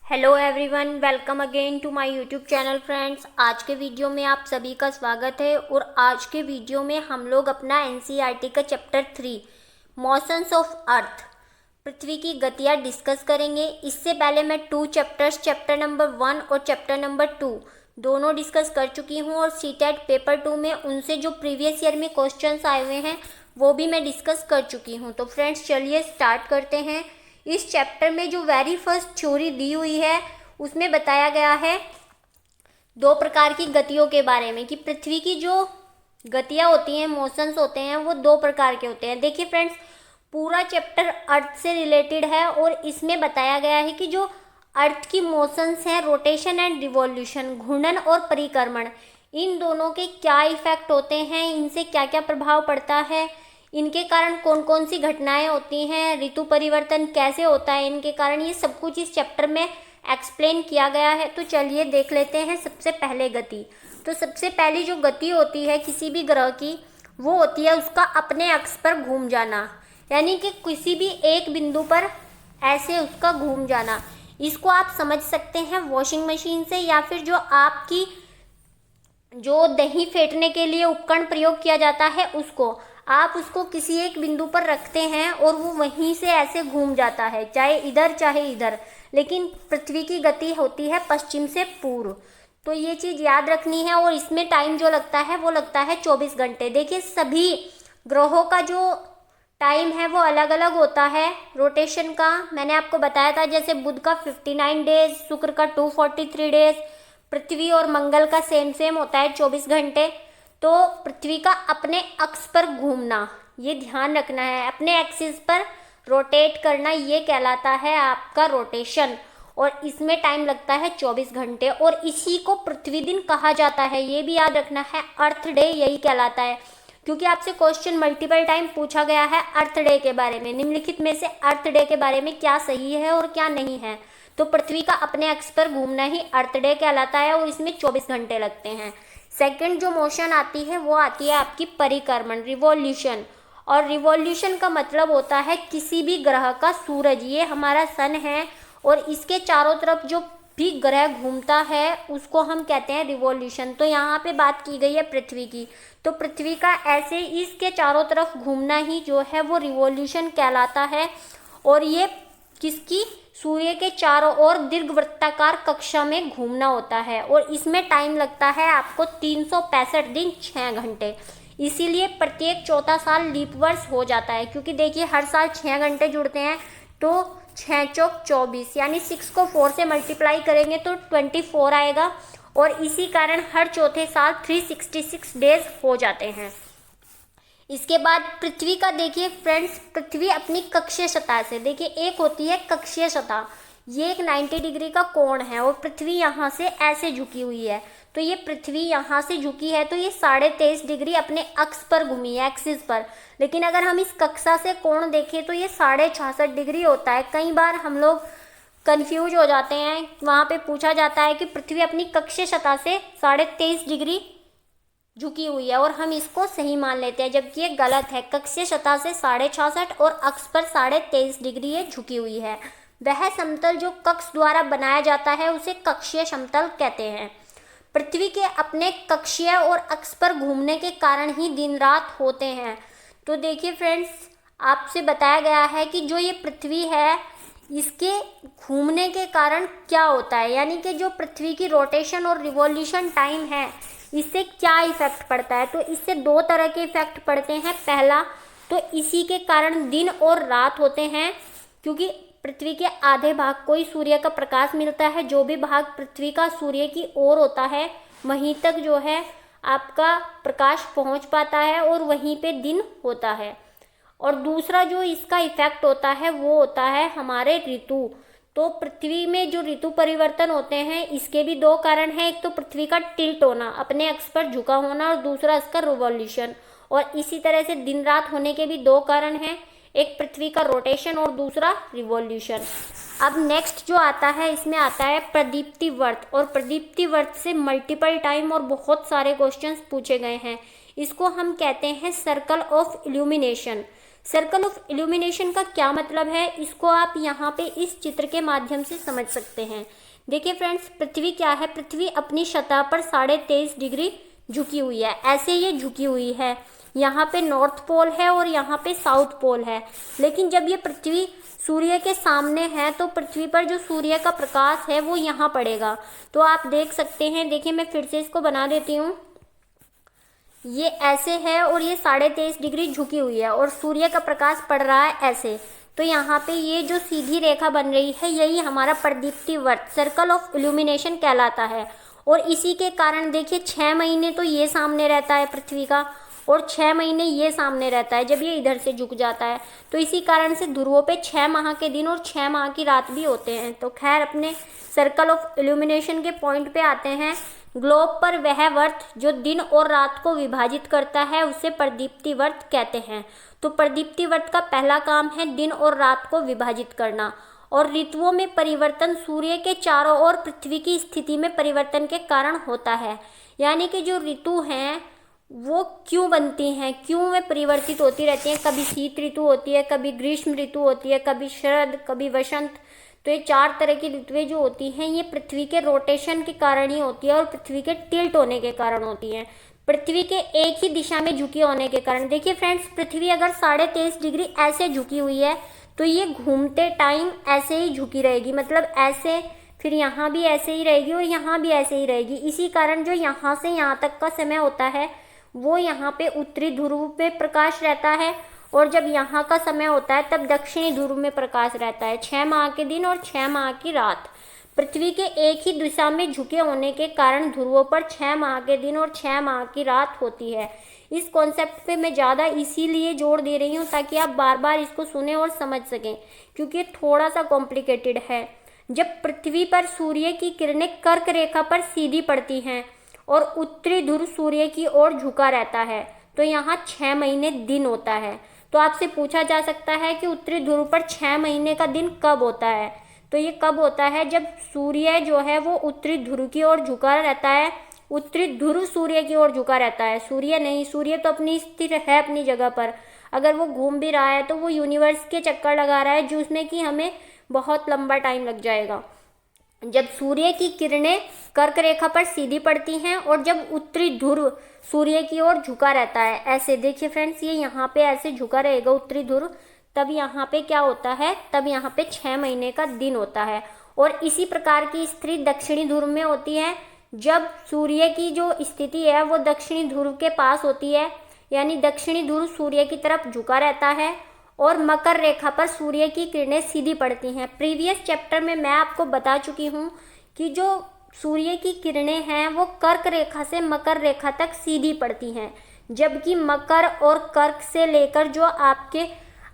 Hello everyone, welcome again to my YouTube channel friends. आज के video में आप सभी का स्वागत है और आज के वीडियो में हम लोग अपना एनसीईआरटी का चैप्टर 3 मोशंस ऑफ अर्थ पृथ्वी की गतियाँ डिस्कस करेंगे। इससे पहले मैं 2 चैप्टर्स चैप्टर नंबर 1 और चैप्टर नंबर 2 दोनों डिस्कस कर चुकी हूँ और सीटेट पेपर 2 में उनसे जो प्रीवियस ईयर में क्वेश्चंस आए हुए हैं वो भी मैं डिस्कस कर चुकी हूँ। तो फ्रेंड्स चलिए स्टार्ट करते हैं। इस चैप्टर में जो वेरी फर्स्ट थ्योरी दी हुई है उसमें बताया गया है 2 प्रकार की गतियों के बारे में कि पृथ्वी की जो गतियां होती हैं, मोशंस होते हैं, वो 2 प्रकार के होते हैं। देखिए फ्रेंड्स, पूरा चैप्टर अर्थ से रिलेटेड है और इसमें बताया गया है कि जो अर्थ की मोशंस हैं, रोटेशन एंड रिवॉल्यूशन, घूर्णन और परिक्रमण, इन दोनों के क्या इफेक्ट होते हैं, इनसे क्या क्या प्रभाव पड़ता है, इनके कारण कौन कौन सी घटनाएं होती हैं, ऋतु परिवर्तन कैसे होता है इनके कारण, ये सब कुछ इस चैप्टर में एक्सप्लेन किया गया है। तो चलिए देख लेते हैं। सबसे पहले गति, तो सबसे पहली जो गति होती है किसी भी ग्रह की, वो होती है उसका अपने अक्ष पर घूम जाना, यानी कि किसी भी एक बिंदु पर ऐसे उसका घूम जाना। इसको आप समझ सकते हैं वॉशिंग मशीन से, या फिर जो आपकी जो दही फेंटने के लिए उपकरण प्रयोग किया जाता है उसको, आप उसको किसी एक बिंदु पर रखते हैं और वो वहीं से ऐसे घूम जाता है, चाहे इधर चाहे इधर। लेकिन पृथ्वी की गति होती है पश्चिम से पूर्व, तो ये चीज़ याद रखनी है। और इसमें टाइम जो लगता है वो लगता है 24 घंटे। देखिए सभी ग्रहों का जो टाइम है वो अलग अलग होता है रोटेशन का। मैंने आपको बताया था, जैसे बुध का 59 डेज, शुक्र का 243 डेज, पृथ्वी और मंगल का सेम होता है 24 घंटे। तो पृथ्वी का अपने अक्ष पर घूमना, ये ध्यान रखना है, अपने एक्सिस पर रोटेट करना, ये कहलाता है आपका रोटेशन। और इसमें टाइम लगता है 24 घंटे और इसी को पृथ्वी दिन कहा जाता है, ये भी याद रखना है। अर्थ डे यही कहलाता है, क्योंकि आपसे क्वेश्चन मल्टीपल टाइम पूछा गया है अर्थ डे के बारे में। निम्नलिखित में से अर्थ डे के बारे में क्या सही है और क्या नहीं है? तो पृथ्वी का अपने अक्ष पर घूमना ही अर्थ डे कहलाता है और इसमें 24 घंटे लगते हैं। सेकंड जो मोशन आती है वो आती है आपकी परिक्रमण, रिवॉल्यूशन। और रिवॉल्यूशन का मतलब होता है किसी भी ग्रह का, सूरज ये हमारा सन है और इसके चारों तरफ जो भी ग्रह घूमता है उसको हम कहते हैं रिवॉल्यूशन। तो यहाँ पे बात की गई है पृथ्वी की, तो पृथ्वी का ऐसे इसके चारों तरफ घूमना ही जो है वो रिवॉल्यूशन कहलाता है। और ये किसकी, सूर्य के चारों ओर दीर्घवृत्ताकार कक्षा में घूमना होता है और इसमें टाइम लगता है आपको 365 दिन 6 घंटे। इसीलिए प्रत्येक चौथा साल लीप वर्ष हो जाता है, क्योंकि देखिए हर साल 6 घंटे जुड़ते हैं, तो 6 चौक 24, यानी 6 को 4 से मल्टीप्लाई करेंगे तो 24 आएगा और इसी कारण हर चौथे साल 366 डेज हो जाते हैं। इसके बाद पृथ्वी का देखिए फ्रेंड्स, पृथ्वी अपनी कक्षीय सतह से, देखिए एक होती है कक्षीय सतह, ये एक 90 डिग्री का कोण है और पृथ्वी यहाँ से ऐसे झुकी हुई है। तो ये पृथ्वी यहाँ से झुकी है तो ये 23.5 डिग्री अपने अक्ष पर घूमी है, एक्सिस पर। लेकिन अगर हम इस कक्षा से कोण देखें तो ये 66.5 डिग्री होता है। कई बार हम लोग कंफ्यूज हो जाते हैं, वहाँ पे पूछा जाता है कि पृथ्वी अपनी कक्षीय सतह से 23.5 डिग्री झुकी हुई है और हम इसको सही मान लेते हैं, जबकि ये गलत है। कक्षीय सतह से 66.5 और अक्ष पर 23.5 डिग्री ये झुकी हुई है। वह समतल जो कक्ष द्वारा बनाया जाता है उसे कक्षीय समतल कहते हैं। पृथ्वी के अपने कक्षीय और अक्ष पर घूमने के कारण ही दिन रात होते हैं। तो देखिए फ्रेंड्स, आपसे बताया गया है कि जो ये पृथ्वी है इसके घूमने के कारण क्या होता है, यानी कि जो पृथ्वी की रोटेशन और रिवॉल्यूशन टाइम है इससे क्या इफेक्ट पड़ता है। तो इससे 2 तरह के इफेक्ट पड़ते हैं। पहला तो इसी के कारण दिन और रात होते हैं, क्योंकि पृथ्वी के आधे भाग को ही सूर्य का प्रकाश मिलता है। जो भी भाग पृथ्वी का सूर्य की ओर होता है वहीं तक जो है आपका प्रकाश पहुंच पाता है और वहीं पे दिन होता है। और दूसरा जो इसका इफेक्ट होता है वो होता है हमारे ऋतु। तो पृथ्वी में जो ऋतु परिवर्तन होते हैं इसके भी 2 कारण हैं। एक तो पृथ्वी का टिल्ट होना, अपने अक्ष पर झुका होना, और दूसरा इसका रिवॉल्यूशन। और इसी तरह से दिन रात होने के भी 2 कारण हैं, एक पृथ्वी का रोटेशन और दूसरा रिवॉल्यूशन। अब नेक्स्ट जो आता है इसमें आता है प्रदीप्ति वर्त, और प्रदीप्ति वर्त से मल्टीपल टाइम और बहुत सारे क्वेश्चंस पूछे गए हैं। इसको हम कहते हैं circle of illumination. Circle of illumination का क्या मतलब है, इसको आप यहाँ पे इस चित्र के माध्यम से समझ सकते हैं। देखिए फ्रेंड्स, पृथ्वी क्या है, पृथ्वी अपनी सतह पर 23.5 डिग्री झुकी हुई है। ऐसे ये झुकी हुई है, यहाँ पे नॉर्थ पोल है और यहाँ पे साउथ पोल है। लेकिन जब ये पृथ्वी सूर्य के सामने है तो पृथ्वी पर जो सूर्य का प्रकाश है वो यहाँ पड़ेगा। तो आप देख सकते हैं, देखिए मैं फिर से इसको बना देती हूँ। ये ऐसे है और ये 23.5 डिग्री झुकी हुई है और सूर्य का प्रकाश पड़ रहा है ऐसे। तो यहाँ पे ये जो सीधी रेखा बन रही है यही हमारा प्रदीप्ति वर्त, सर्कल ऑफ इल्यूमिनेशन कहलाता है। और इसी के कारण देखिए 6 महीने तो ये सामने रहता है पृथ्वी का और 6 महीने ये सामने रहता है जब ये इधर से झुक जाता है। तो इसी कारण से ध्रुवों पे 6 माह के दिन और 6 माह की रात भी होते हैं। तो खैर, अपने सर्कल ऑफ इल्यूमिनेशन के पॉइंट पे आते हैं। ग्लोब पर वह वर्त जो दिन और रात को विभाजित करता है उसे प्रदीप्ति वर्त कहते हैं। तो प्रदीप्ति वर्त का पहला काम है दिन और रात को विभाजित करना। और ऋतुओं में परिवर्तन सूर्य के चारों ओर पृथ्वी की स्थिति में परिवर्तन के कारण होता है। यानी कि जो ऋतु हैं वो क्यों बनती हैं, क्यों वे परिवर्तित होती रहती हैं। कभी शीत ऋतु होती है, कभी ग्रीष्म ऋतु होती है, कभी शरद, कभी वसंत। तो ये 4 तरह की ऋतुएं जो होती हैं ये पृथ्वी के रोटेशन के कारण ही होती है और पृथ्वी के टिल्ट होने के कारण होती हैं, पृथ्वी के एक ही दिशा में झुके होने के कारण। देखिए फ्रेंड्स, पृथ्वी अगर 23.5 डिग्री ऐसे झुकी हुई है तो ये घूमते टाइम ऐसे ही झुकी रहेगी, मतलब ऐसे, फिर यहाँ भी ऐसे ही रहेगी और यहाँ भी ऐसे ही रहेगी। इसी कारण जो यहाँ से यहाँ तक का समय होता है वो यहाँ पे उत्तरी ध्रुव पे प्रकाश रहता है और जब यहाँ का समय होता है तब दक्षिणी ध्रुव में प्रकाश रहता है। 6 माह के दिन और 6 माह की रात। पृथ्वी के एक ही दिशा में झुके होने के कारण ध्रुवों पर 6 माह के दिन और 6 माह की रात होती है। इस कॉन्सेप्ट पे मैं ज़्यादा इसीलिए जोर दे रही हूँ ताकि आप बार बार इसको सुने और समझ सकें, क्योंकि थोड़ा सा कॉम्प्लिकेटेड है। जब पृथ्वी पर सूर्य की किरणें कर्क रेखा पर सीधी पड़ती हैं और उत्तरी ध्रुव सूर्य की ओर झुका रहता है तो यहाँ 6 महीने दिन होता है। तो आपसे पूछा जा सकता है कि उत्तरी ध्रुव पर 6 महीने का दिन कब होता है। तो ये कब होता है, जब सूर्य जो है वो उत्तरी ध्रुव की ओर झुका रहता है। उत्तरी ध्रुव सूर्य की ओर झुका रहता है, सूर्य नहीं। सूर्य तो अपनी स्थिर है अपनी जगह पर। अगर वो घूम भी रहा है तो वो यूनिवर्स के चक्कर लगा रहा है जिसमें कि हमें बहुत लंबा टाइम लग जाएगा। जब सूर्य की किरणें कर्क रेखा पर सीधी पड़ती हैं और जब उत्तरी ध्रुव सूर्य की ओर झुका रहता है ऐसे। देखिए फ्रेंड्स, ये यहाँ पे ऐसे झुका रहेगा उत्तरी ध्रुव, तब यहाँ पे क्या होता है, तब यहाँ पे 6 महीने का दिन होता है। और इसी प्रकार की स्थिति दक्षिणी ध्रुव में होती है। जब सूर्य की जो स्थिति है वो दक्षिणी ध्रुव के पास होती है, यानी दक्षिणी ध्रुव सूर्य की तरफ झुका रहता है और मकर रेखा पर सूर्य की किरणें सीधी पड़ती हैं। प्रीवियस चैप्टर में मैं आपको बता चुकी हूँ कि जो सूर्य की किरणें हैं वो कर्क रेखा से मकर रेखा तक सीधी पड़ती हैं, जबकि मकर और कर्क से लेकर जो आपके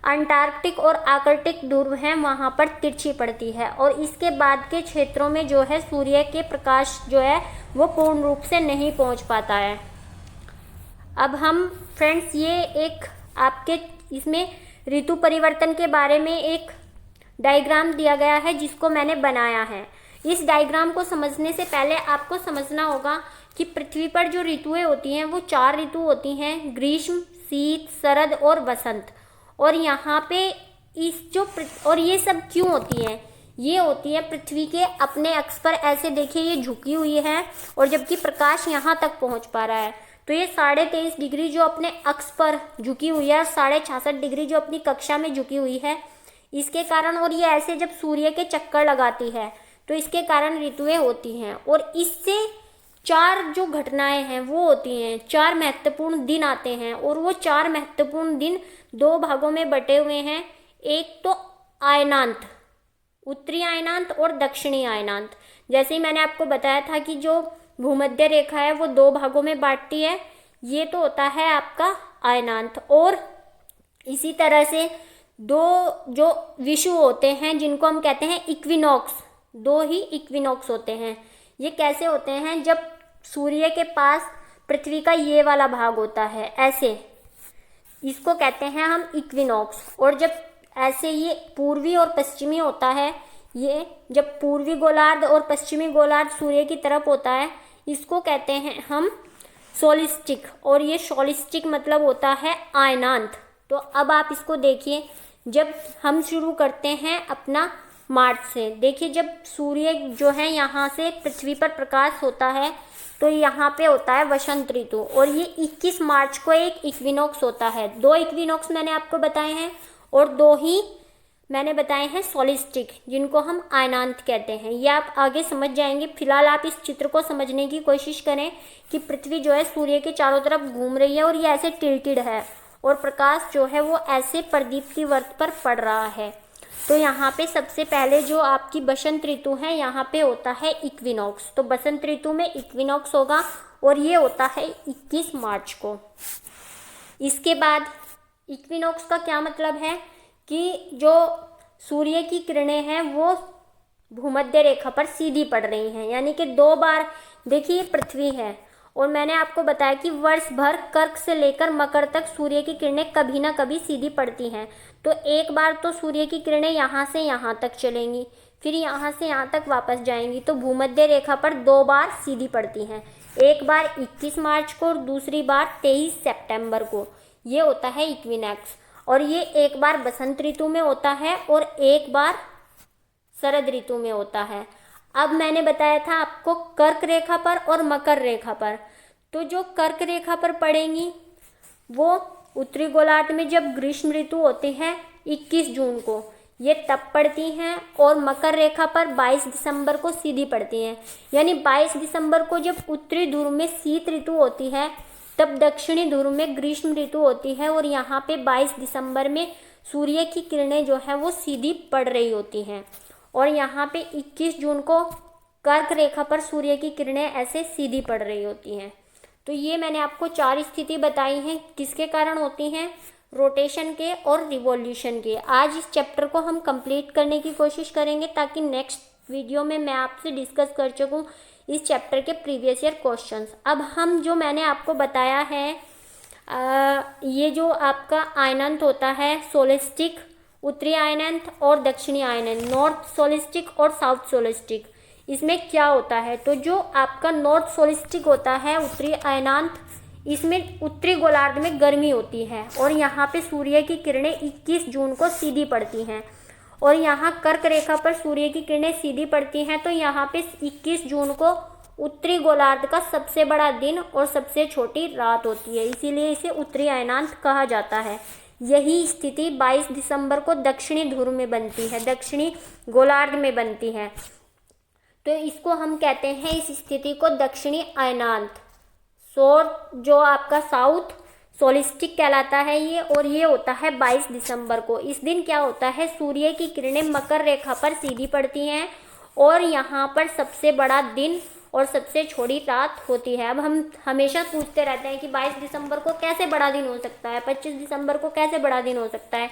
अंटार्कटिक और आर्कटिक ध्रुव हैं वहाँ पर तिरछी पड़ती है। और इसके बाद के क्षेत्रों में जो है सूर्य के प्रकाश जो है वो पूर्ण रूप से नहीं पहुँच पाता है। अब हम फ्रेंड्स, ये एक आपके इसमें ऋतु परिवर्तन के बारे में एक डायग्राम दिया गया है जिसको मैंने बनाया है। इस डायग्राम को समझने से पहले आपको समझना होगा कि पृथ्वी पर जो ऋतुएं होती हैं वो 4 ऋतु होती हैं, ग्रीष्म, शीत, शरद और वसंत। और यहाँ पे और ये सब क्यों होती हैं, ये होती है पृथ्वी के अपने अक्ष पर। ऐसे देखिए ये झुकी हुई है और जबकि प्रकाश यहाँ तक पहुँच पा रहा है। तो ये 23.5 डिग्री जो अपने अक्ष पर झुकी हुई है और 66.5 डिग्री जो अपनी कक्षा में झुकी हुई है, इसके कारण, और ये ऐसे जब सूर्य के चक्कर लगाती है तो इसके कारण ऋतुएं होती हैं। और इससे 4 जो घटनाएं हैं वो होती हैं, 4 महत्वपूर्ण दिन आते हैं और वो 4 महत्वपूर्ण दिन 2 भागों में बटे हुए हैं। एक तो आयनांत, उत्तरी आयनांत और दक्षिणी आयनांत। जैसे ही मैंने आपको बताया था कि जो भूमध्य रेखा है वो 2 भागों में बांटती है, ये तो होता है आपका आयनांत। और इसी तरह से 2 जो विषुव होते हैं जिनको हम कहते हैं इक्विनॉक्स, 2 ही इक्विनॉक्स होते हैं। ये कैसे होते हैं, जब सूर्य के पास पृथ्वी का ये वाला भाग होता है ऐसे, इसको कहते हैं हम इक्विनॉक्स। और जब ऐसे ये पूर्वी और पश्चिमी होता है, ये जब पूर्वी गोलार्ध और पश्चिमी गोलार्ध सूर्य की तरफ होता है इसको कहते हैं हम सोलिस्टिक। और ये सोलिस्टिक मतलब होता है आयनांत। तो अब आप इसको देखिए, जब हम शुरू करते हैं अपना मार्च से, देखिए जब सूर्य जो है यहाँ से पृथ्वी पर प्रकाश होता है तो यहाँ पे होता है वसंत ऋतु, और ये 21 मार्च को एक इक्विनॉक्स होता है। 2 इक्विनॉक्स मैंने आपको बताए हैं और 2 ही मैंने बताए हैं सोलिस्टिक, जिनको हम आयनांत कहते हैं। ये आप आगे समझ जाएंगे। फिलहाल आप इस चित्र को समझने की कोशिश करें कि पृथ्वी जो है सूर्य के चारों तरफ घूम रही है और ये ऐसे टिल्टेड है और प्रकाश जो है वो ऐसे प्रदीप्ति वर्त पर पड़ रहा है। तो यहाँ पे सबसे पहले जो आपकी बसंत ऋतु है यहाँ पे होता है इक्विनॉक्स। तो बसंत ऋतु में इक्विनॉक्स होगा और ये होता है 21 मार्च को। इसके बाद इक्विनॉक्स का क्या मतलब है कि जो सूर्य की किरणें हैं वो भूमध्य रेखा पर सीधी पड़ रही हैं, यानी कि 2 बार। देखिए पृथ्वी है और मैंने आपको बताया कि वर्ष भर कर्क से लेकर मकर तक सूर्य की किरणें कभी ना कभी सीधी पड़ती हैं। तो एक बार तो सूर्य की किरणें यहाँ से यहाँ तक चलेंगी, फिर यहाँ से यहाँ तक वापस जाएंगी, तो भूमध्य रेखा पर 2 बार सीधी पड़ती हैं। एक बार 21 मार्च को और दूसरी बार 23 सितंबर को। ये होता है इक्विनॉक्स, और ये एक बार बसंत ऋतु में होता है और एक बार शरद ऋतु में होता है। अब मैंने बताया था आपको कर्क रेखा पर और मकर रेखा पर। तो जो कर्क रेखा पर पड़ेंगी वो उत्तरी गोलार्ध में जब ग्रीष्म ऋतु होती है 21 जून को, ये तब पड़ती हैं, और मकर रेखा पर 22 दिसंबर को सीधी पड़ती हैं। यानी 22 दिसंबर को जब उत्तरी ध्रुव में शीत ऋतु होती है तब दक्षिणी ध्रुव में ग्रीष्म ऋतु होती है, और यहाँ पे 22 दिसंबर में सूर्य की किरणें जो है वो सीधी पड़ रही होती हैं, और यहाँ पे 21 जून को कर्क रेखा पर सूर्य की किरणें ऐसे सीधी पड़ रही होती हैं। तो ये मैंने आपको 4 स्थिति बताई हैं, किसके कारण होती हैं, रोटेशन के और रिवॉल्यूशन के। आज इस चैप्टर को हम कंप्लीट करने की कोशिश करेंगे ताकि नेक्स्ट वीडियो में मैं आपसे डिस्कस कर सकूँ इस चैप्टर के प्रीवियस ईयर क्वेश्चंस। अब हम जो मैंने आपको बताया है ये जो आपका आयनंत होता है सोलिस्टिक, उत्तरी आयनंत और दक्षिणी आयनंत, नॉर्थ सोलिस्टिक और साउथ सोलिस्टिक, इसमें क्या होता है। तो जो आपका नॉर्थ सोलिस्टिक होता है उत्तरी अयनांत, इसमें उत्तरी गोलार्ध में गर्मी होती है और यहाँ पे सूर्य की किरणें 21 जून को सीधी पड़ती हैं, और यहाँ कर्क रेखा पर सूर्य की किरणें सीधी पड़ती हैं। तो यहाँ पे 21 जून को उत्तरी गोलार्ध का सबसे बड़ा दिन और सबसे छोटी रात होती है, इसीलिए इसे उत्तरी अयनांत कहा जाता है। यही स्थिति 22 दिसंबर को दक्षिणी ध्रुव में बनती है, दक्षिणी गोलार्ध में बनती है। तो इसको हम कहते हैं, इस स्थिति को दक्षिणी अयनांत, जो आपका साउथ सोलिस्टिक कहलाता है ये, और ये होता है 22 दिसंबर को। इस दिन क्या होता है, सूर्य की किरणें मकर रेखा पर सीधी पड़ती हैं और यहाँ पर सबसे बड़ा दिन और सबसे छोटी रात होती है। अब हम हमेशा पूछते रहते हैं कि 22 दिसंबर को कैसे बड़ा दिन हो सकता है, 25 दिसंबर को कैसे बड़ा दिन हो सकता है।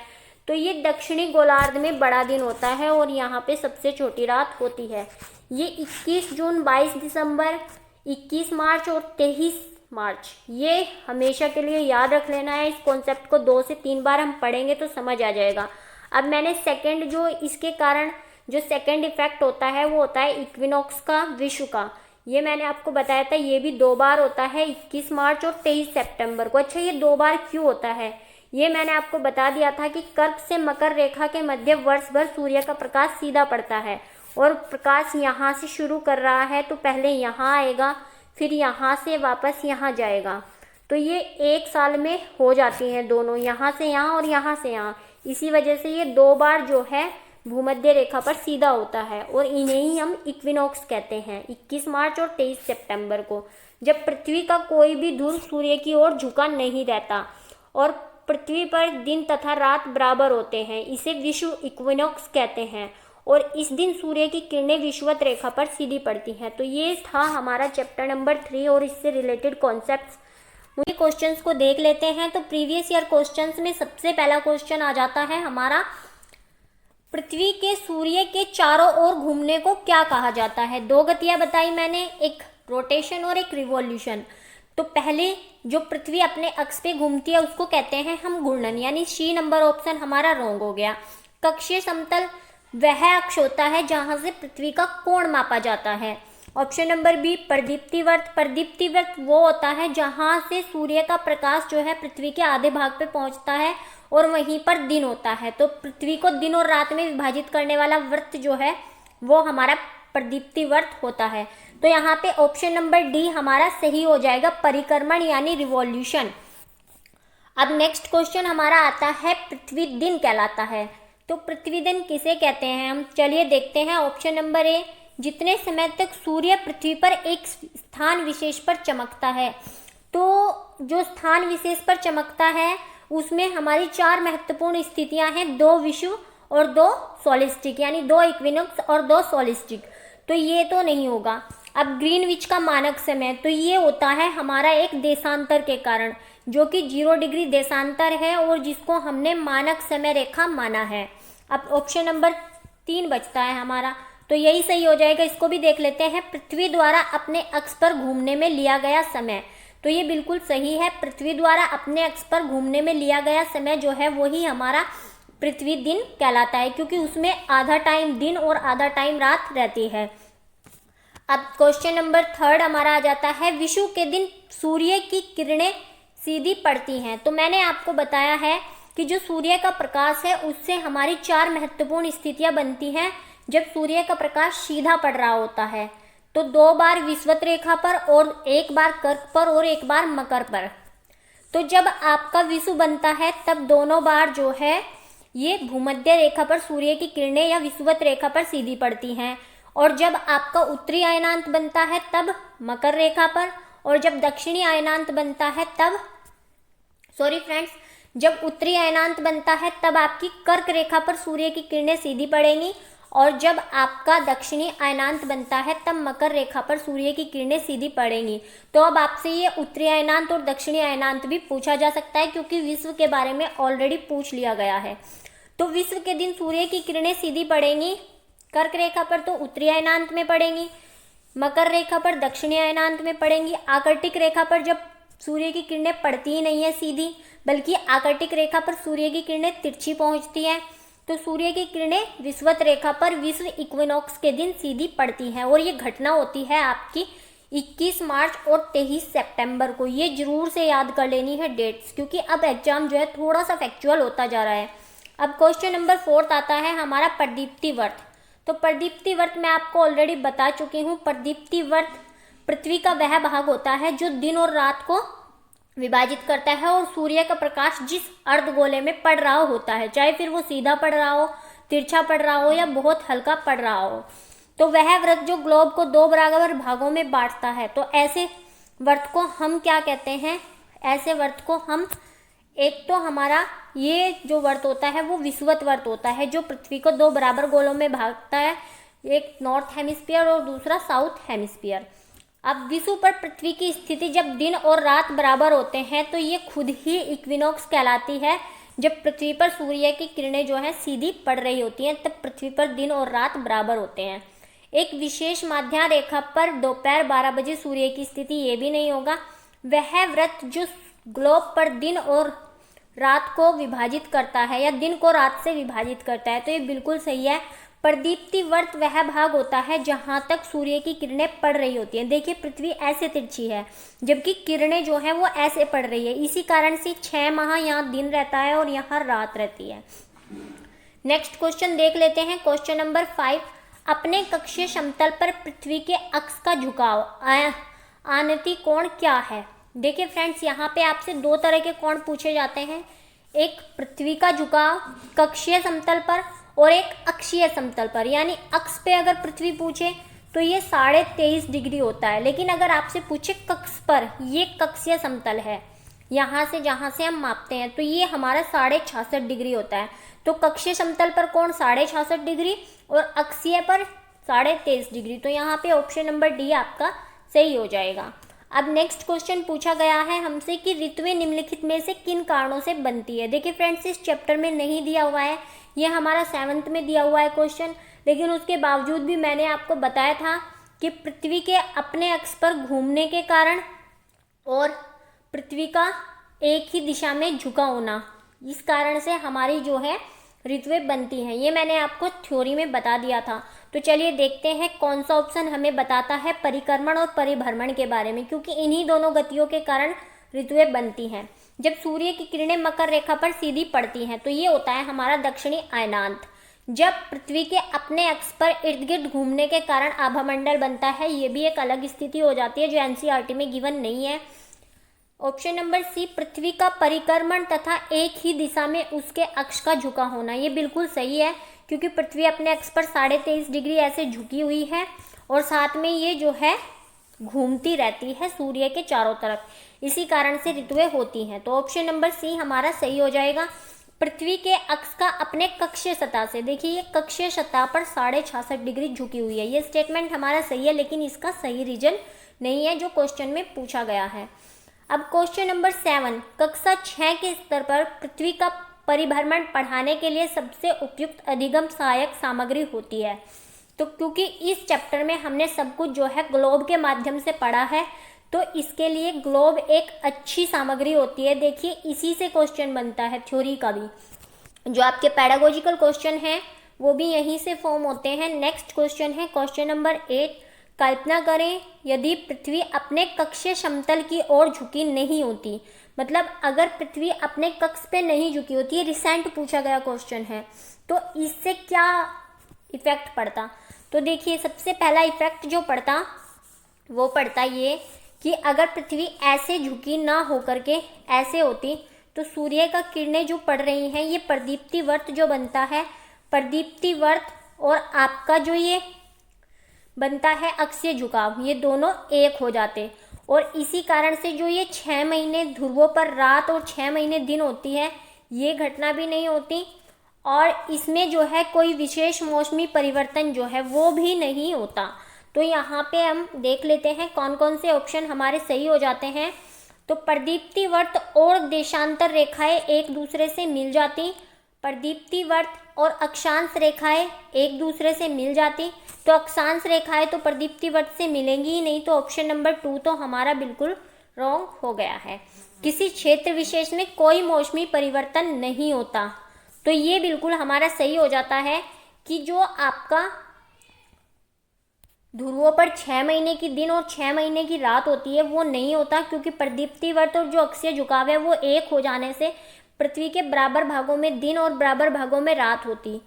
तो ये दक्षिणी गोलार्ध में बड़ा दिन होता है और यहाँ पे सबसे छोटी रात होती है। ये 21 जून, 22 दिसंबर, 21 मार्च और 23 मार्च, ये हमेशा के लिए याद रख लेना है। इस कॉन्सेप्ट को 2 से 3 बार हम पढ़ेंगे तो समझ आ जाएगा। अब मैंने सेकंड, जो इसके कारण जो सेकंड इफेक्ट होता है वो होता है इक्विनॉक्स का, विषु का। ये मैंने आपको बताया था, ये भी 2 बार होता है, 21 मार्च और 23 सितंबर को। अच्छा, ये 2 बार क्यों होता है, ये मैंने आपको बता दिया था कि कर्क से मकर रेखा के मध्य वर्ष भर सूर्य का प्रकाश सीधा पड़ता है और प्रकाश यहाँ से शुरू कर रहा है तो पहले यहाँ आएगा, फिर यहाँ से वापस यहाँ जाएगा। तो ये 1 साल में हो जाती हैं दोनों, यहाँ से यहाँ और यहाँ से यहाँ। इसी वजह से ये 2 बार जो है भूमध्य रेखा पर सीधा होता है और इन्हें ही हम इक्विनॉक्स कहते हैं, 21 मार्च और 23 सितंबर को, जब पृथ्वी का कोई भी ध्रुव सूर्य की ओर झुका नहीं रहता और पृथ्वी पर दिन तथा रात बराबर होते हैं। इसे विषुव इक्विनॉक्स कहते हैं और इस दिन सूर्य की किरणें विषुवत रेखा पर सीधी पड़ती हैं। तो ये था हमारा चैप्टर नंबर 3 और इससे रिलेटेड कॉन्सेप्ट्स। मुझे क्वेश्चंस को देख लेते हैं। तो प्रीवियस ईयर क्वेश्चंस में सबसे पहला क्वेश्चन आ जाता है हमारा, पृथ्वी के सूर्य के चारों ओर घूमने को क्या कहा जाता है। 2 गतियां बताई मैंने, एक रोटेशन और एक रिवॉल्यूशन। तो पहले जो पृथ्वी अपने अक्ष पे घूमती है उसको कहते हैं हम घूर्णन, यानी सी नंबर ऑप्शन हमारा रॉन्ग हो गया। कक्षीय समतल वह अक्ष होता है जहां से पृथ्वी का कोण मापा जाता है। ऑप्शन नंबर बी प्रदीप्ति वर्त, प्रदीप्ति वर्त वो होता है जहां से सूर्य का प्रकाश जो है पृथ्वी के आधे भाग पे पहुंचता है और वहीं पर दिन होता है। तो पृथ्वी को दिन और रात में विभाजित करने वाला वृत्त जो है वो हमारा प्रदीप्ति वृत्त होता है। तो यहाँ पे ऑप्शन नंबर डी हमारा सही हो जाएगा, परिक्रमण यानी रिवॉल्यूशन। अब नेक्स्ट क्वेश्चन हमारा आता है, पृथ्वी दिन कहलाता है। तो पृथ्वी दिन किसे कहते हैं हम, चलिए देखते हैं। ऑप्शन नंबर ए, जितने समय तक सूर्य पृथ्वी पर एक स्थान विशेष पर चमकता है। तो जो स्थान विशेष पर चमकता है उसमें हमारी 4 महत्वपूर्ण स्थितियां हैं, 2 विषुव और 2 सोलिस्टिक, यानी 2 इक्विनोक्स और 2 सोलिस्टिक। तो ये तो नहीं होगा। अब ग्रीनविच का मानक समय, तो ये होता है हमारा एक देशांतर के कारण, जो कि 0 डिग्री देशांतर है और जिसको हमने मानक समय रेखा माना है। अब ऑप्शन नंबर 3 बचता है हमारा, तो यही सही हो जाएगा। इसको भी देख लेते हैं, पृथ्वी द्वारा अपने अक्ष पर घूमने में लिया गया समय। तो ये बिल्कुल सही है, पृथ्वी द्वारा अपने अक्ष पर घूमने में लिया गया समय जो है वही हमारा पृथ्वी दिन कहलाता है, क्योंकि उसमें आधा टाइम दिन और आधा टाइम रात रहती है। अब क्वेश्चन नंबर 3 हमारा आ जाता है, विषुव के दिन सूर्य की किरणें सीधी पड़ती हैं। तो मैंने आपको बताया है कि जो सूर्य का प्रकाश है उससे हमारी 4 महत्वपूर्ण स्थितियां बनती हैं जब सूर्य का प्रकाश सीधा पड़ रहा होता है। तो 2 बार विषुवत रेखा पर और 1 बार कर्क पर और 1 बार मकर पर। तो जब आपका विषुव बनता है तब दोनों बार जो है ये भूमध्य रेखा पर सूर्य की किरणें या विषुवत रेखा पर सीधी पड़ती हैं, और जब आपका उत्तरी अयनांत बनता है तब मकर रेखा पर, और जब दक्षिणी अयनांत बनता है तब जब उत्तरी अयनांत बनता है तब आपकी कर्क रेखा पर सूर्य की किरणें सीधी पड़ेंगी, और जब आपका दक्षिणी अयनांत बनता है तब मकर रेखा पर सूर्य की किरणें सीधी पड़ेंगी। तो अब आपसे ये उत्तरी अयनांत और दक्षिणी अयनांत भी पूछा जा सकता है, क्योंकि विश्व के बारे में ऑलरेडी पूछ लिया गया है। तो विश्व के दिन सूर्य की किरणें सीधी पड़ेंगी कर्क रेखा पर तो उत्तरी अयनांत में पड़ेंगी, मकर रेखा पर दक्षिणी अयनांत में पड़ेंगी। आकर्टिक रेखा पर जब सूर्य की किरणें पड़ती ही नहीं है सीधी, बल्कि आकर्टिक रेखा पर सूर्य की किरणें तिरछी पहुंचती हैं, तो सूर्य की किरणें विषुवत रेखा पर विश्व इक्विनॉक्स के दिन सीधी पड़ती हैं। और ये घटना होती है आपकी 21 मार्च और 23 सितंबर को। ये जरूर से याद कर लेनी है डेट्स, क्योंकि अब एग्जाम जो है थोड़ा सा फैक्चुअल होता जा रहा है। अब क्वेश्चन नंबर 4 आता है हमारा, प्रदीप्ति वर्त। तो प्रदीप्ति वर्त मैं आपको ऑलरेडी बता चुकी हूँ। प्रदीप्ति वर्त पृथ्वी का वह भाग होता है जो दिन और रात को विभाजित करता है और सूर्य का प्रकाश जिस अर्धगोले में पड़ रहा होता है, चाहे फिर वो सीधा पड़ रहा हो, तिरछा पड़ रहा हो या बहुत हल्का पड़ रहा हो, तो वह व्रत जो ग्लोब को 2 बराबर भागों में बांटता है। तो ऐसे व्रत को हम क्या कहते हैं, ऐसे व्रत को हम, एक तो हमारा ये जो व्रत होता है वो विषुवत व्रत होता है, जो पृथ्वी को 2 बराबर गोलों में भागता है, एक नॉर्थ हेमिस्फीयर और दूसरा साउथ हेमिस्फीयर। अब विषुव पर पृथ्वी की स्थिति जब दिन और रात बराबर होते हैं तो ये खुद ही इक्विनॉक्स कहलाती है। जब पृथ्वी पर सूर्य की किरणें जो है सीधी पड़ रही होती हैं तब पृथ्वी पर दिन और रात बराबर होते हैं। एक विशेष माध्य रेखा पर दोपहर 12 बजे सूर्य की स्थिति ये भी नहीं होगा। वह व्रत जो ग्लोब पर दिन और रात को विभाजित करता है या दिन को रात से विभाजित करता है, तो ये बिल्कुल सही है। प्रदीप्ति वर्त वह भाग होता है जहां तक सूर्य की किरणें पड़ रही होती हैं। देखिए पृथ्वी ऐसे तिरछी है जबकि किरणें जो है वो ऐसे पड़ रही है, इसी कारण से 6 माह यहाँ दिन रहता है और यहाँ रात रहती है। नेक्स्ट क्वेश्चन देख लेते हैं, क्वेश्चन नंबर 5। अपने कक्षीय समतल पर पृथ्वी के अक्ष का झुकाव आनति कोण क्या है। देखिए फ्रेंड्स, यहाँ पे आपसे 2 तरह के कोण पूछे जाते हैं, एक पृथ्वी का झुकाव कक्षीय समतल पर और एक अक्षीय समतल पर। यानी अक्ष पे अगर पृथ्वी पूछे तो ये 23.5 डिग्री होता है, लेकिन अगर आपसे पूछे कक्ष पर, ये कक्षीय समतल है, यहाँ से जहाँ से हम मापते हैं, तो ये हमारा 66.5 डिग्री होता है। तो कक्षीय समतल पर कोण 66.5 डिग्री और अक्षीय पर 23.5 डिग्री। तो यहाँ पे ऑप्शन नंबर डी आपका सही हो जाएगा। अब नेक्स्ट क्वेश्चन पूछा गया है हमसे कि ऋतुएं निम्नलिखित में से किन कारणों से बनती है। देखिए फ्रेंड्स, इस चैप्टर में नहीं दिया हुआ है, ये हमारा 7th में दिया हुआ है क्वेश्चन, लेकिन उसके बावजूद भी मैंने आपको बताया था कि पृथ्वी के अपने अक्ष पर घूमने के कारण और पृथ्वी का एक ही दिशा में झुका होना, इस कारण से हमारी जो है ऋतुएं बनती हैं। ये मैंने आपको थ्योरी में बता दिया था। तो चलिए देखते हैं कौन सा ऑप्शन हमें बताता है परिक्रमण और परिभ्रमण के बारे में, क्योंकि इन्हीं दोनों गतियों के कारण ऋतुएं बनती हैं। जब सूर्य की किरणें मकर रेखा पर सीधी पड़ती हैं तो ये होता है हमारा दक्षिणी अयनांत। जब पृथ्वी के अपने अक्ष पर इर्द गिर्द घूमने के कारण आभामंडल बनता है, ये भी एक अलग स्थिति हो जाती है जो एनसीईआरटी में गिवन नहीं है। ऑप्शन नंबर सी, पृथ्वी का परिक्रमण तथा एक ही दिशा में उसके अक्ष का झुका होना, ये बिल्कुल सही है क्योंकि पृथ्वी अपने अक्ष पर 23.5 डिग्री ऐसे झुकी हुई है और साथ में ये जो है घूमती रहती है सूर्य के चारों तरफ, इसी कारण से ऋतुएं होती हैं। तो ऑप्शन नंबर सी हमारा सही हो जाएगा। पृथ्वी के अक्ष का अपने कक्षीय सतह से, देखिए ये कक्षीय सतह पर 66.5 डिग्री झुकी हुई है, ये स्टेटमेंट हमारा सही है लेकिन इसका सही रीजन नहीं है जो क्वेश्चन में पूछा गया है। अब क्वेश्चन नंबर 7, कक्षा 6 के स्तर पर पृथ्वी का परिभ्रमण पढ़ाने के लिए सबसे उपयुक्त अधिगम सहायक सामग्री होती है। तो क्योंकि इस चैप्टर में हमने सब कुछ जो है ग्लोब के माध्यम से पढ़ा है तो इसके लिए ग्लोब एक अच्छी सामग्री होती है। देखिए इसी से क्वेश्चन बनता है थ्योरी का भी, जो आपके पैडागोजिकल क्वेश्चन हैं वो भी यहीं से फॉर्म होते हैं। नेक्स्ट क्वेश्चन है क्वेश्चन नंबर 8, कल्पना करें यदि पृथ्वी अपने कक्षीय समतल की ओर झुकी नहीं होती, मतलब अगर पृथ्वी अपने कक्ष पे नहीं झुकी होती, ये रिसेंट पूछा गया क्वेश्चन है, तो इससे क्या इफेक्ट पड़ता। तो देखिए सबसे पहला इफेक्ट जो पड़ता वो पड़ता ये कि अगर पृथ्वी ऐसे झुकी ना होकर के ऐसे होती तो सूर्य का किरणें जो पड़ रही हैं ये प्रदीप्ति वर्त जो बनता है, प्रदीप्ति वर्त और आपका जो ये बनता है अक्षीय झुकाव, ये दोनों एक हो जाते और इसी कारण से जो ये 6 महीने ध्रुवों पर रात और 6 महीने दिन होती है ये घटना भी नहीं होती और इसमें जो है कोई विशेष मौसमी परिवर्तन जो है वो भी नहीं होता। तो यहाँ पे हम देख लेते हैं कौन कौन से ऑप्शन हमारे सही हो जाते हैं। तो प्रदीप्ति वर्त और देशांतर रेखाएं एक दूसरे से मिल जाती, प्रदीप्ति वर्त और अक्षांश रेखाएं एक दूसरे से मिल जाती, तो अक्षांश रेखाएं तो प्रदीप्ति वर्त से मिलेंगी ही नहीं, तो ऑप्शन नंबर 2 तो हमारा बिल्कुल रॉन्ग हो गया है। किसी क्षेत्र विशेष में कोई मौसमी परिवर्तन नहीं होता, तो ये बिल्कुल हमारा सही हो जाता है कि जो आपका ध्रुवों पर 6 महीने की दिन और 6 महीने की रात होती है वो नहीं होता, क्योंकि प्रदीप्ति वर्त और जो अक्षीय झुकाव है वो एक हो जाने से पृथ्वी के बराबर भागों में दिन और बराबर भागों में रात होती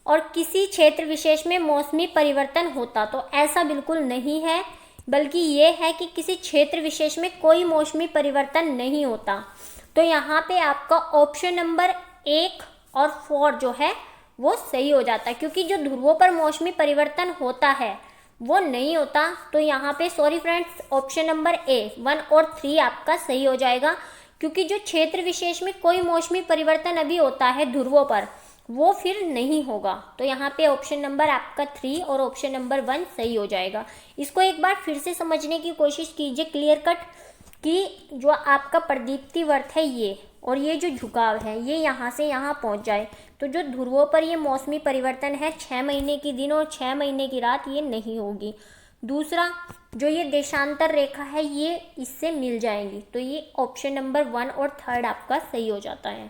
और किसी क्षेत्र विशेष में मौसमी परिवर्तन होता, तो ऐसा बिल्कुल नहीं है, बल्कि ये है कि किसी क्षेत्र विशेष में कोई मौसमी परिवर्तन नहीं होता। तो यहाँ पे आपका ऑप्शन नंबर 1 और 4 जो है वो सही हो जाता है, क्योंकि जो ध्रुवों पर मौसमी परिवर्तन होता है वो नहीं होता। तो यहाँ पे sorry friends, option number A 1 और 3 आपका सही हो जाएगा, क्योंकि जो क्षेत्र विशेष में कोई मौसमी परिवर्तन अभी होता है ध्रुवों पर वो फिर नहीं होगा। तो यहाँ पे ऑप्शन नंबर आपका 3 और ऑप्शन नंबर 1 सही हो जाएगा। इसको एक बार फिर से समझने की कोशिश कीजिए क्लियर कट, कि जो आपका प्रदीप्ति वर्त है ये और ये जो झुकाव है ये यहाँ से यहाँ पहुँच जाए, तो जो ध्रुवों पर ये मौसमी परिवर्तन है 6 महीने की दिन और 6 महीने की रात ये नहीं होगी। दूसरा जो ये देशांतर रेखा है ये इससे मिल जाएंगी, तो ये ऑप्शन नंबर 1 और 3 आपका सही हो जाता है।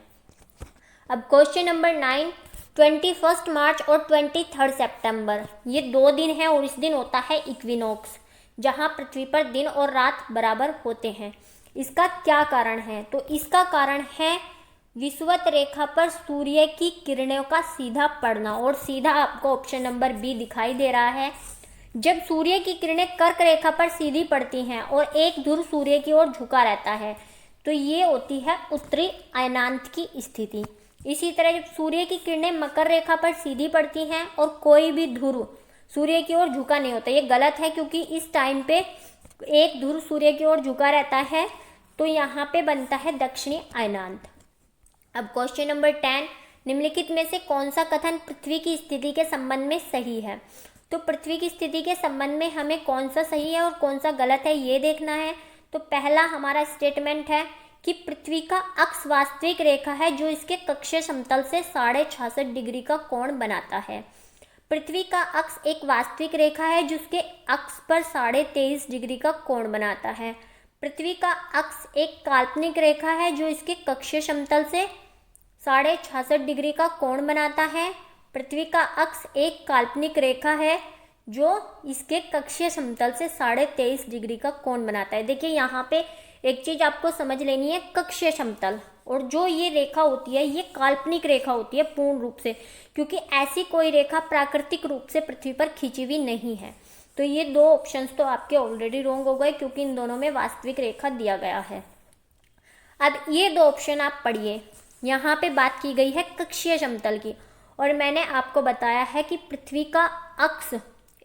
अब क्वेश्चन नंबर 9, 21 मार्च और 23 सितंबर ये 2 दिन हैं और इस दिन होता है इक्विनॉक्स, जहाँ पृथ्वी पर दिन और रात बराबर होते हैं। इसका क्या कारण है? तो इसका कारण है विषुवत रेखा पर सूर्य की किरणों का सीधा पड़ना, और सीधा आपको ऑप्शन नंबर बी दिखाई दे रहा है। जब सूर्य की किरणें कर्क रेखा पर सीधी पड़ती हैं और एक ध्रुव सूर्य की ओर झुका रहता है तो ये होती है उत्तरी अयनांत की स्थिति। इसी तरह जब सूर्य की किरणें मकर रेखा पर सीधी पड़ती हैं और कोई भी ध्रुव सूर्य की ओर झुका नहीं होता, ये गलत है क्योंकि इस टाइम पे एक ध्रुव सूर्य की ओर झुका रहता है, तो यहाँ पे बनता है दक्षिणी अयनांत। अब क्वेश्चन नंबर 10, निम्नलिखित में से कौन सा कथन पृथ्वी की स्थिति के संबंध में सही है? तो पृथ्वी की स्थिति के संबंध में हमें कौन सा सही है और कौन सा गलत है ये देखना है। तो पहला हमारा स्टेटमेंट है कि पृथ्वी का अक्ष वास्तविक रेखा है जो इसके कक्षीय समतल से 66.5 डिग्री का कोण बनाता है। पृथ्वी का अक्ष एक वास्तविक रेखा है जिसके अक्ष पर 23.5 डिग्री का कोण बनाता है। पृथ्वी का अक्ष एक काल्पनिक रेखा है जो इसके कक्षीय समतल से 66.5 डिग्री का कोण बनाता है। पृथ्वी का अक्ष एक काल्पनिक रेखा है जो इसके कक्षीय समतल से 23.5 डिग्री का कोण बनाता है। देखिए यहाँ पे एक चीज़ आपको समझ लेनी है, कक्षीय समतल और जो ये रेखा होती है ये काल्पनिक रेखा होती है पूर्ण रूप से, क्योंकि ऐसी कोई रेखा प्राकृतिक रूप से पृथ्वी पर खींची हुई नहीं है। तो ये दो ऑप्शंस तो आपके ऑलरेडी रॉन्ग हो गए, क्योंकि इन दोनों में वास्तविक रेखा दिया गया है। अब ये दो ऑप्शन आप पढ़िए। यहाँ पे बात की गई है कक्षीय समतल की, और मैंने आपको बताया है कि पृथ्वी का अक्ष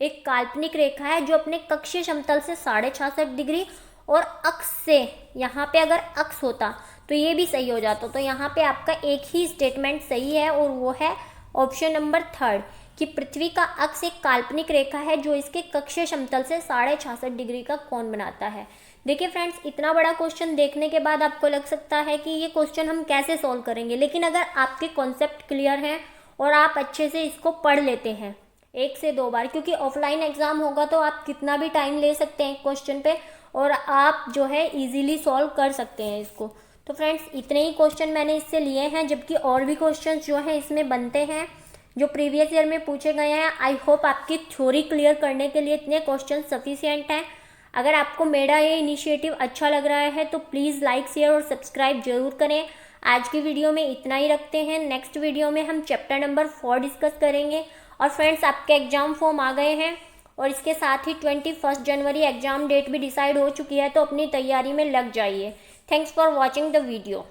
एक काल्पनिक रेखा है जो अपने कक्षीय समतल से 66.5 डिग्री, और अक्ष से यहाँ पे अगर अक्ष होता तो ये भी सही हो जाता। तो यहाँ पे आपका एक ही स्टेटमेंट सही है, और वो है ऑप्शन नंबर 3 कि पृथ्वी का अक्ष एक काल्पनिक रेखा है जो इसके कक्षीय समतल से 66.5 डिग्री का कोण बनाता है। देखिए फ्रेंड्स, इतना बड़ा क्वेश्चन देखने के बाद आपको लग सकता है कि ये क्वेश्चन हम कैसे सॉल्व करेंगे, लेकिन अगर आपके कॉन्सेप्ट क्लियर हैं और आप अच्छे से इसको पढ़ लेते हैं 1 से 2 बार, क्योंकि ऑफलाइन एग्जाम होगा तो आप कितना भी टाइम ले सकते हैं क्वेश्चन पे, और आप जो है इजीली सॉल्व कर सकते हैं इसको। तो फ्रेंड्स, इतने ही क्वेश्चन मैंने इससे लिए हैं, जबकि और भी क्वेश्चंस जो हैं इसमें बनते हैं जो प्रीवियस ईयर में पूछे गए हैं। आई होप आपकी थ्योरी क्लियर करने के लिए इतने क्वेश्चन सफिशिएंट हैं। अगर आपको मेरा ये इनिशिएटिव अच्छा लग रहा है तो प्लीज़ लाइक, शेयर और सब्सक्राइब जरूर करें। आज की वीडियो में इतना ही रखते हैं। नेक्स्ट वीडियो में हम चैप्टर नंबर 4 डिस्कस करेंगे। और फ्रेंड्स, आपके एग्जाम फॉर्म आ गए हैं, और इसके साथ ही 21 जनवरी एग्जाम डेट भी डिसाइड हो चुकी है, तो अपनी तैयारी में लग जाइए। Thanks for watching the video.